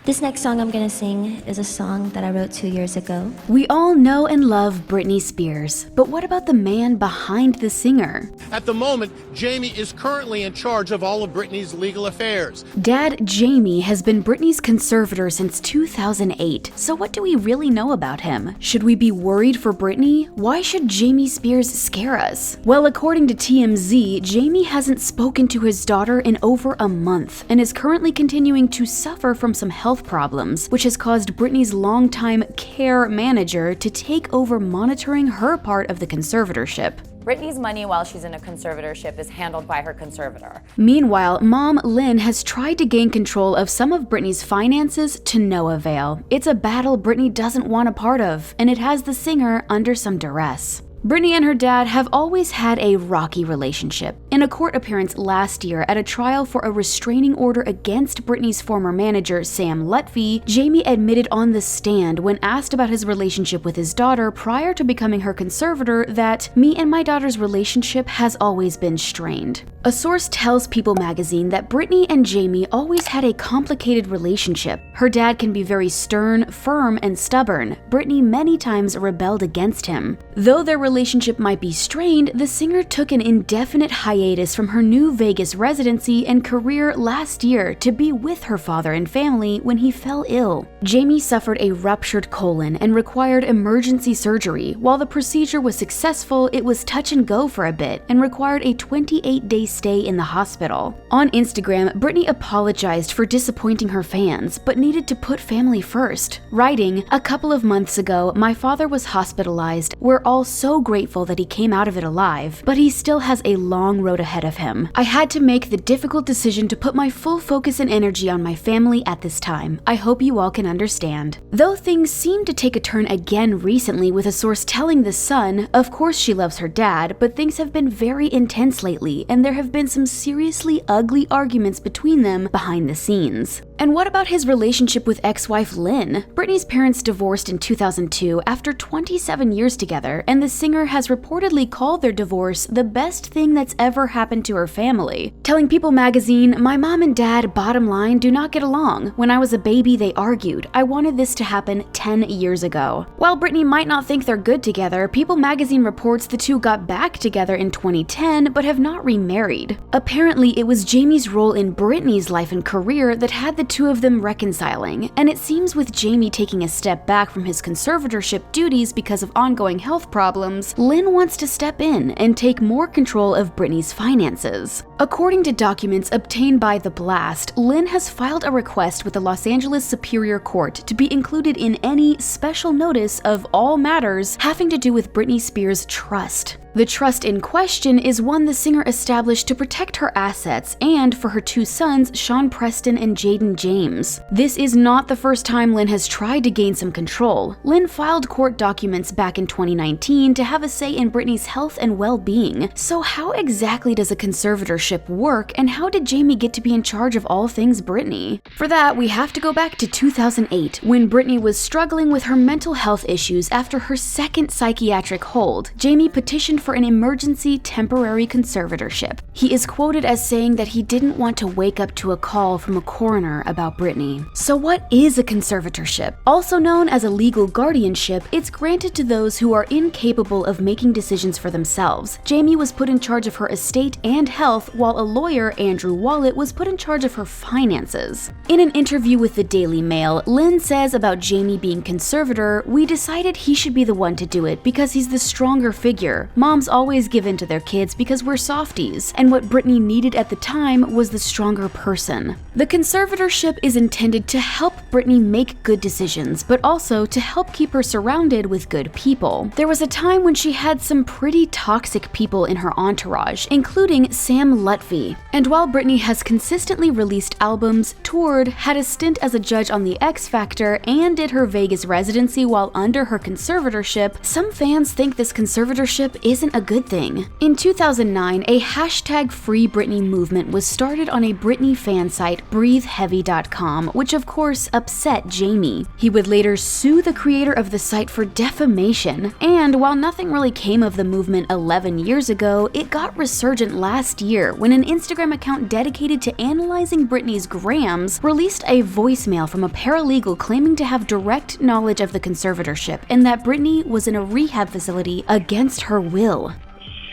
This next song I'm gonna sing is a song that I wrote 2 years ago. We all know and love Britney Spears, but what about the man behind the singer? At the moment, Jamie is currently in charge of all of Britney's legal affairs. Dad Jamie has been Britney's conservator since 2008, so what do we really know about him? Should we be worried for Britney? Why should Jamie Spears scare us? Well, according to TMZ, Jamie hasn't spoken to his daughter in over a month and is currently continuing to suffer from some health problems, which has caused Britney's longtime care manager to take over monitoring her part of the conservatorship. Britney's money while she's in a conservatorship is handled by her conservator. Meanwhile, mom Lynn has tried to gain control of some of Britney's finances to no avail. It's a battle Britney doesn't want a part of, and it has the singer under some duress. Britney and her dad have always had a rocky relationship. In a court appearance last year at a trial for a restraining order against Britney's former manager, Sam Lutfi, Jamie admitted on the stand when asked about his relationship with his daughter prior to becoming her conservator that, "Me and my daughter's relationship has always been strained." A source tells People magazine that Britney and Jamie always had a complicated relationship. Her dad can be very stern, firm, and stubborn. Britney many times rebelled against him. Though their relationship might be strained, the singer took an indefinite hiatus from her new Vegas residency and career last year to be with her father and family when he fell ill. Jamie suffered a ruptured colon and required emergency surgery. While the procedure was successful, it was touch and go for a bit and required a 28-day stay in the hospital. On Instagram, Britney apologized for disappointing her fans, but needed to put family first, writing, "A couple of months ago, my father was hospitalized. We're all so grateful that he came out of it alive, but he still has a long road ahead of him. I had to make the difficult decision to put my full focus and energy on my family at this time. I hope you all can understand." Though things seem to take a turn again recently with a source telling The Sun, of course she loves her dad, but things have been very intense lately, and there have been some seriously ugly arguments between them behind the scenes. And what about his relationship with ex-wife Lynn? Britney's parents divorced in 2002 after 27 years together, and the singer has reportedly called their divorce the best thing that's ever happened to her family. Telling People magazine, "My mom and dad, bottom line, do not get along. When I was a baby, they argued. I wanted this to happen 10 years ago." While Britney might not think they're good together, People magazine reports the two got back together in 2010 but have not remarried. Apparently, it was Jamie's role in Britney's life and career that had the two of them reconciling, and it seems with Jamie taking a step back from his conservatorship duties because of ongoing health problems, Lynn wants to step in and take more control of Britney's finances. According to documents obtained by The Blast, Lynn has filed a request with the Los Angeles Superior Court to be included in any special notice of all matters having to do with Britney Spears' trust. The trust in question is one the singer established to protect her assets and for her two sons, Sean Preston and Jaden James. This is not the first time Lynn has tried to gain some control. Lynn filed court documents back in 2019 to have a say in Britney's health and well-being. So how exactly does a conservatorship work, and how did Jamie get to be in charge of all things Britney? For that, we have to go back to 2008, when Britney was struggling with her mental health issues after her second psychiatric hold. Jamie petitioned for an emergency temporary conservatorship. He is quoted as saying that he didn't want to wake up to a call from a coroner about Britney. So what is a conservatorship? Also known as a legal guardianship, it's granted to those who are incapable of making decisions for themselves. Jamie was put in charge of her estate and health, while a lawyer, Andrew Wallet, was put in charge of her finances. In an interview with the Daily Mail, Lynn says about Jamie being conservator, "We decided he should be the one to do it because he's the stronger figure. Moms always give in to their kids because we're softies, and what Britney needed at the time was the stronger person." The conservatorship is intended to help Britney make good decisions, but also to help keep her surrounded with good people. There was a time when she had some pretty toxic people in her entourage, including Sam Lutfi. And while Britney has consistently released albums, toured, had a stint as a judge on The X Factor, and did her Vegas residency while under her conservatorship, some fans think this conservatorship is isn't a good thing. In 2009, a hashtag Free Britney movement was started on a Britney fan site, BreatheHeavy.com, which of course upset Jamie. He would later sue the creator of the site for defamation, and while nothing really came of the movement 11 years ago, it got resurgent last year when an Instagram account dedicated to analyzing Britney's grams released a voicemail from a paralegal claiming to have direct knowledge of the conservatorship and that Britney was in a rehab facility against her will.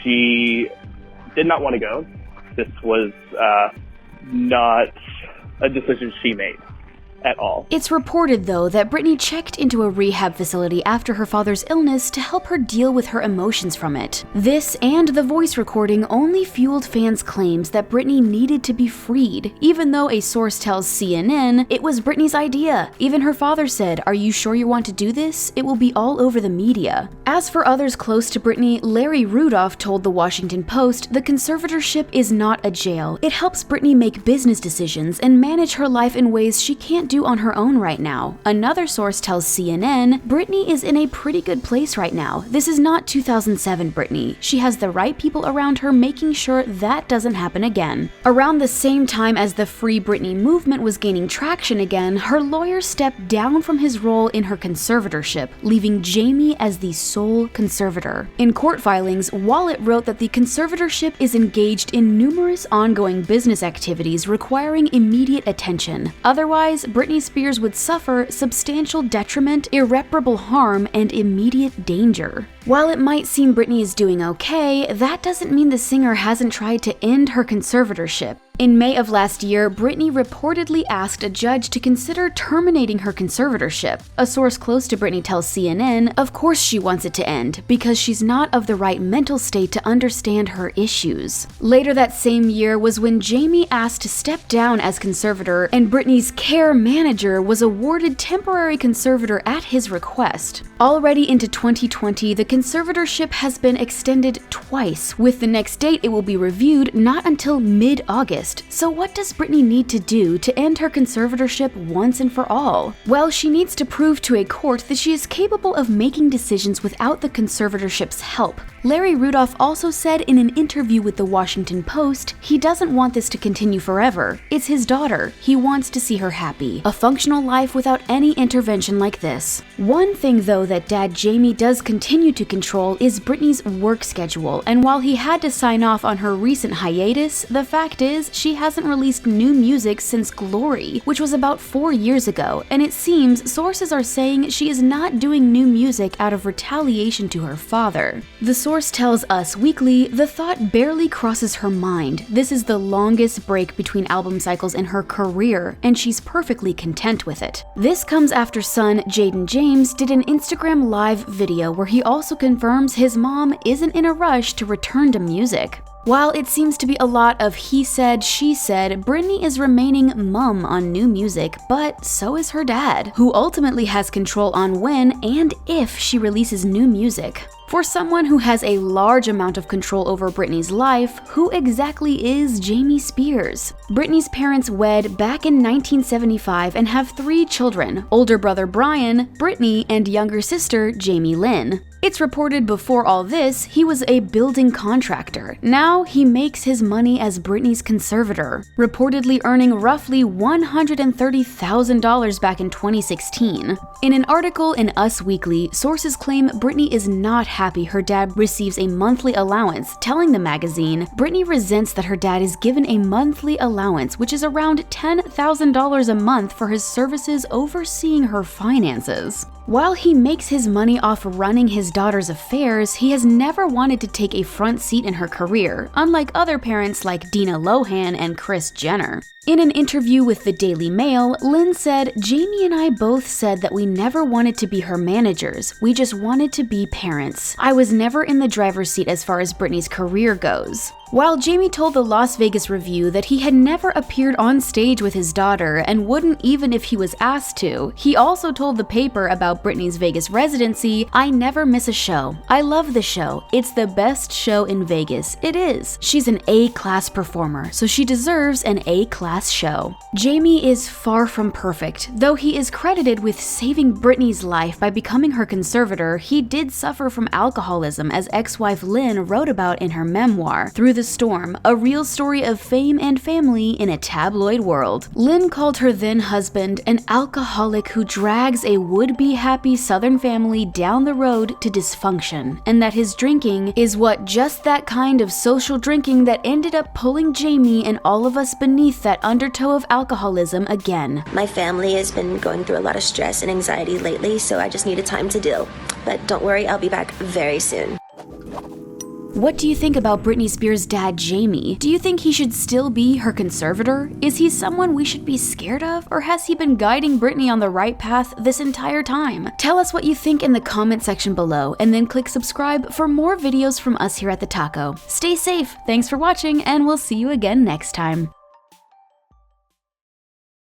She did not want to go. This was not a decision she made at all. It's reported, though, that Britney checked into a rehab facility after her father's illness to help her deal with her emotions from it. This and the voice recording only fueled fans' claims that Britney needed to be freed, even though a source tells CNN it was Britney's idea. Even her father said, "Are you sure you want to do this? It will be all over the media." As for others close to Britney, Larry Rudolph told the Washington Post, "The conservatorship is not a jail. It helps Britney make business decisions and manage her life in ways she can't do on her own right now." Another source tells CNN, "Britney is in a pretty good place right now. This is not 2007 Britney. She has the right people around her making sure that doesn't happen again." Around the same time as the Free Britney movement was gaining traction again, her lawyer stepped down from his role in her conservatorship, leaving Jamie as the sole conservator. In court filings, Wallet wrote that the conservatorship is engaged in numerous ongoing business activities requiring immediate attention. Otherwise, Britney Spears would suffer substantial detriment, irreparable harm, and immediate danger. While it might seem Britney is doing okay, that doesn't mean the singer hasn't tried to end her conservatorship. In May of last year, Britney reportedly asked a judge to consider terminating her conservatorship. A source close to Britney tells CNN, "Of course she wants it to end, because she's not of the right mental state to understand her issues." Later that same year was when Jamie asked to step down as conservator, and Britney's care manager was awarded temporary conservator at his request. Already into 2020, the conservatorship has been extended twice, with the next date it will be reviewed not until mid-August. So what does Britney need to do to end her conservatorship once and for all? Well, she needs to prove to a court that she is capable of making decisions without the conservatorship's help. Larry Rudolph also said in an interview with the Washington Post, he doesn't want this to continue forever. It's his daughter. He wants to see her happy. A functional life without any intervention like this. One thing, though, that Dad Jamie does continue to control is Britney's work schedule, and while he had to sign off on her recent hiatus, the fact is she hasn't released new music since Glory, which was about 4 years ago, and it seems sources are saying she is not doing new music out of retaliation to her father. The source tells Us Weekly, "The thought barely crosses her mind. This is the longest break between album cycles in her career, and she's perfectly content with it." This comes after son Jaden James did an Instagram live video where he also confirms his mom isn't in a rush to return to music. While it seems to be a lot of he said, she said, Britney is remaining mum on new music, but so is her dad, who ultimately has control on when and if she releases new music. For someone who has a large amount of control over Britney's life, who exactly is Jamie Spears? Britney's parents wed back in 1975 and have 3 children: older brother Brian, Britney, and younger sister Jamie Lynn. It's reported before all this, he was a building contractor. Now he makes his money as Britney's conservator, reportedly earning roughly $130,000 back in 2016. In an article in Us Weekly, sources claim Britney is not happy her dad receives a monthly allowance, telling the magazine, Britney resents that her dad is given a monthly allowance, which is around $10,000 a month for his services overseeing her finances. While he makes his money off running his daughter's affairs, he has never wanted to take a front seat in her career, unlike other parents like Dina Lohan and Kris Jenner. In an interview with the Daily Mail, Lynn said, "Jamie and I both said that we never wanted to be her managers. We just wanted to be parents. I was never in the driver's seat as far as Britney's career goes." While Jamie told the Las Vegas Review that he had never appeared on stage with his daughter and wouldn't even if he was asked to, he also told the paper about Britney's Vegas residency, "I never miss a show. I love the show. It's the best show in Vegas. It is. She's an A-class performer, so she deserves an A-class last show. Jamie is far from perfect. Though he is credited with saving Britney's life by becoming her conservator, he did suffer from alcoholism, as ex-wife Lynn wrote about in her memoir, Through the Storm, a real story of fame and family in a tabloid world. Lynn called her then husband an alcoholic who drags a would-be happy Southern family down the road to dysfunction, and that his drinking is just that kind of social drinking that ended up pulling Jamie and all of us beneath that undertow of alcoholism again. My family has been going through a lot of stress and anxiety lately, so I just needed time to deal. But don't worry, I'll be back very soon. What do you think about Britney Spears' dad, Jamie? Do you think he should still be her conservator? Is he someone we should be scared of, or has he been guiding Britney on the right path this entire time? Tell us what you think in the comment section below, and then click subscribe for more videos from us here at The Taco. Stay safe, thanks for watching, and we'll see you again next time.